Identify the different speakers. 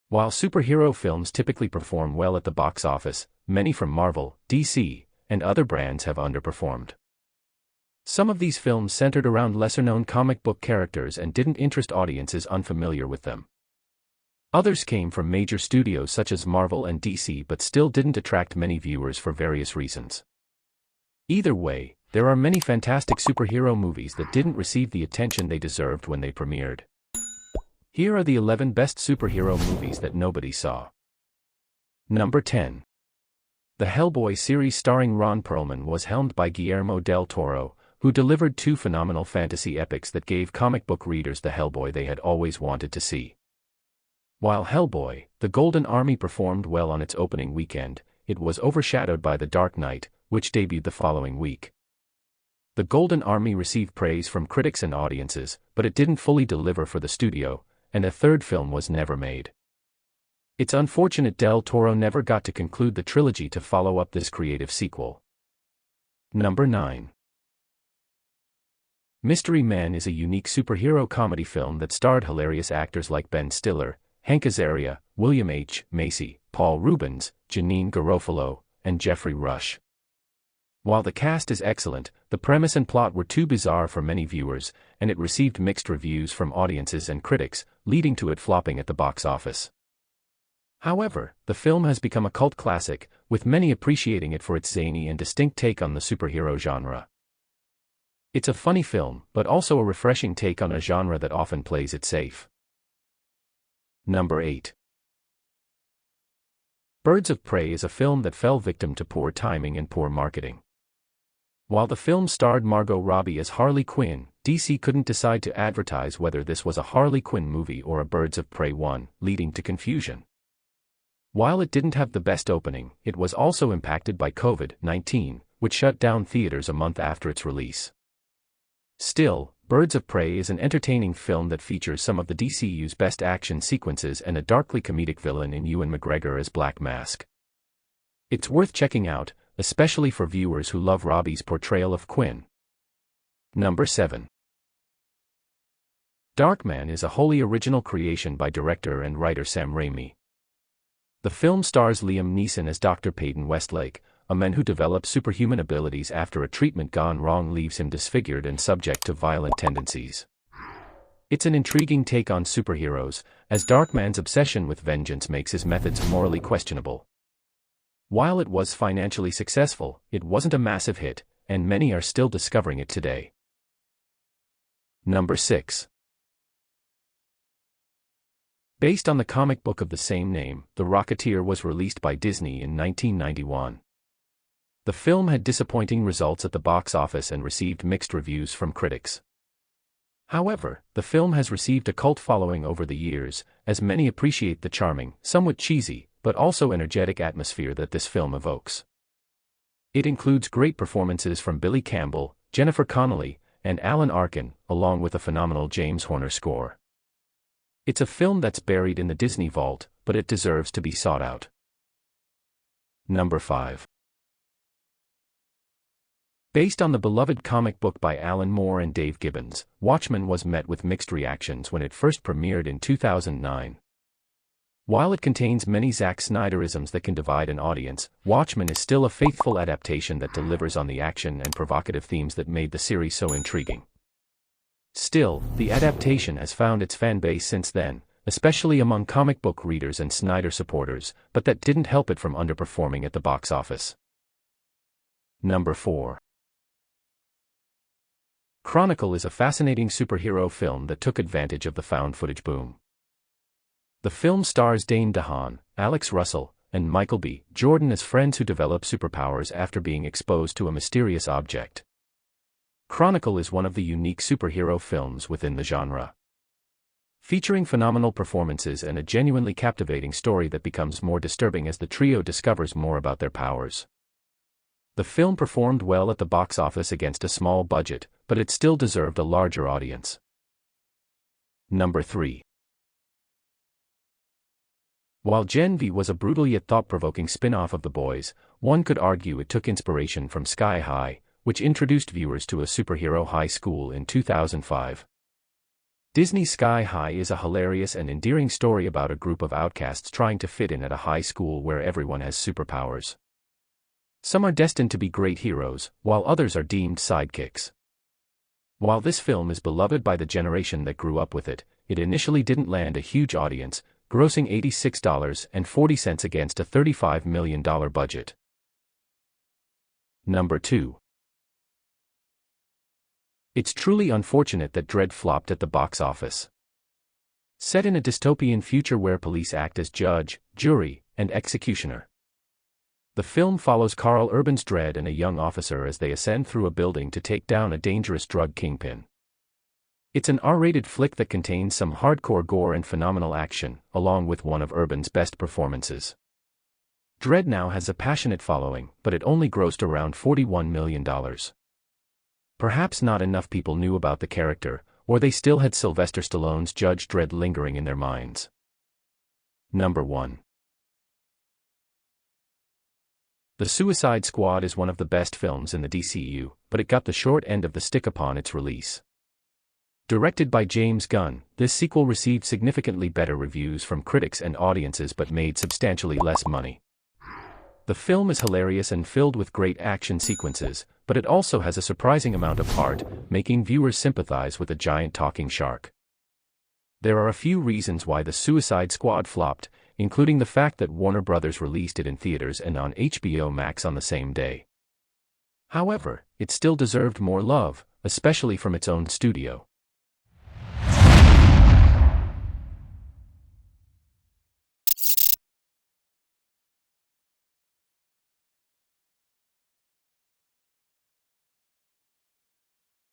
Speaker 1: While superhero films typically perform well at the box office, many from Marvel, DC, and other brands have underperformed. Some of these films centered around lesser-known comic book characters and didn't interest audiences unfamiliar with them. Others came from major studios such as Marvel and DC but still didn't attract many viewers for various reasons. Either way, there are many fantastic superhero movies that didn't receive the attention they deserved when they premiered. Here are the 11 best superhero movies that nobody saw. Number 10. The Hellboy series starring Ron Perlman was helmed by Guillermo del Toro, who delivered two phenomenal fantasy epics that gave comic book readers the Hellboy they had always wanted to see. While Hellboy, The Golden Army performed well on its opening weekend, it was overshadowed by The Dark Knight, which debuted the following week. The Golden Army received praise from critics and audiences, but it didn't fully deliver for the studio, and a third film was never made. It's unfortunate Del Toro never got to conclude the trilogy to follow up this creative sequel. Number 9. Mystery Men is a unique superhero comedy film that starred hilarious actors like Ben Stiller, Hank Azaria, William H. Macy, Paul Reubens, Janeane Garofalo, and Jeffrey Rush. While the cast is excellent, the premise and plot were too bizarre for many viewers, and it received mixed reviews from audiences and critics, leading to it flopping at the box office. However, the film has become a cult classic, with many appreciating it for its zany and distinct take on the superhero genre. It's a funny film, but also a refreshing take on a genre that often plays it safe. Number 8. Birds of Prey is a film that fell victim to poor timing and poor marketing. While the film starred Margot Robbie as Harley Quinn, DC couldn't decide to advertise whether this was a Harley Quinn movie or a Birds of Prey one, leading to confusion. While it didn't have the best opening, it was also impacted by COVID-19, which shut down theaters a month after its release. Still, Birds of Prey is an entertaining film that features some of the DCU's best action sequences and a darkly comedic villain in Ewan McGregor as Black Mask. It's worth checking out, especially for viewers who love Robbie's portrayal of Quinn. Number 7. Darkman is a wholly original creation by director and writer Sam Raimi. The film stars Liam Neeson as Dr. Peyton Westlake, a man who develops superhuman abilities after a treatment gone wrong leaves him disfigured and subject to violent tendencies. It's an intriguing take on superheroes, as Darkman's obsession with vengeance makes his methods morally questionable. While it was financially successful, it wasn't a massive hit, and many are still discovering it today. Number 6. Based on the comic book of the same name, The Rocketeer was released by Disney in 1991. The film had disappointing results at the box office and received mixed reviews from critics. However, the film has received a cult following over the years, as many appreciate the charming, somewhat cheesy, but also energetic atmosphere that this film evokes. It includes great performances from Billy Campbell, Jennifer Connelly, and Alan Arkin, along with a phenomenal James Horner score. It's a film that's buried in the Disney vault, but it deserves to be sought out. Number 5. Based on the beloved comic book by Alan Moore and Dave Gibbons, Watchmen was met with mixed reactions when it first premiered in 2009. While it contains many Zack Snyderisms that can divide an audience, Watchmen is still a faithful adaptation that delivers on the action and provocative themes that made the series so intriguing. Still, the adaptation has found its fan base since then, especially among comic book readers and Snyder supporters, but that didn't help it from underperforming at the box office. Number 4. Chronicle is a fascinating superhero film that took advantage of the found footage boom. The film stars Dane DeHaan, Alex Russell, and Michael B. Jordan as friends who develop superpowers after being exposed to a mysterious object. Chronicle is one of the unique superhero films within the genre. Featuring phenomenal performances and a genuinely captivating story that becomes more disturbing as the trio discovers more about their powers. The film performed well at the box office against a small budget, but it still deserved a larger audience. Number 3. While Gen V was a brutal yet thought-provoking spin-off of The Boys, one could argue it took inspiration from Sky High, which introduced viewers to a superhero high school in 2005. Disney's Sky High is a hilarious and endearing story about a group of outcasts trying to fit in at a high school where everyone has superpowers. Some are destined to be great heroes, while others are deemed sidekicks. While this film is beloved by the generation that grew up with it, it initially didn't land a huge audience, grossing $86.40 against a $35 million budget. Number 2. It's truly unfortunate that Dredd flopped at the box office. Set in a dystopian future where police act as judge, jury, and executioner. The film follows Karl Urban's Dredd and a young officer as they ascend through a building to take down a dangerous drug kingpin. It's an R-rated flick that contains some hardcore gore and phenomenal action, along with one of Urban's best performances. Dredd now has a passionate following, but it only grossed around $41 million. Perhaps not enough people knew about the character, or they still had Sylvester Stallone's Judge Dredd lingering in their minds. Number 1. The Suicide Squad is one of the best films in the DCEU, but it got the short end of the stick upon its release. Directed by James Gunn, this sequel received significantly better reviews from critics and audiences but made substantially less money. The film is hilarious and filled with great action sequences, but it also has a surprising amount of heart, making viewers sympathize with a giant talking shark. There are a few reasons why The Suicide Squad flopped, including the fact that Warner Bros. Released it in theaters and on HBO Max on the same day. However, it still deserved more love, especially from its own studio.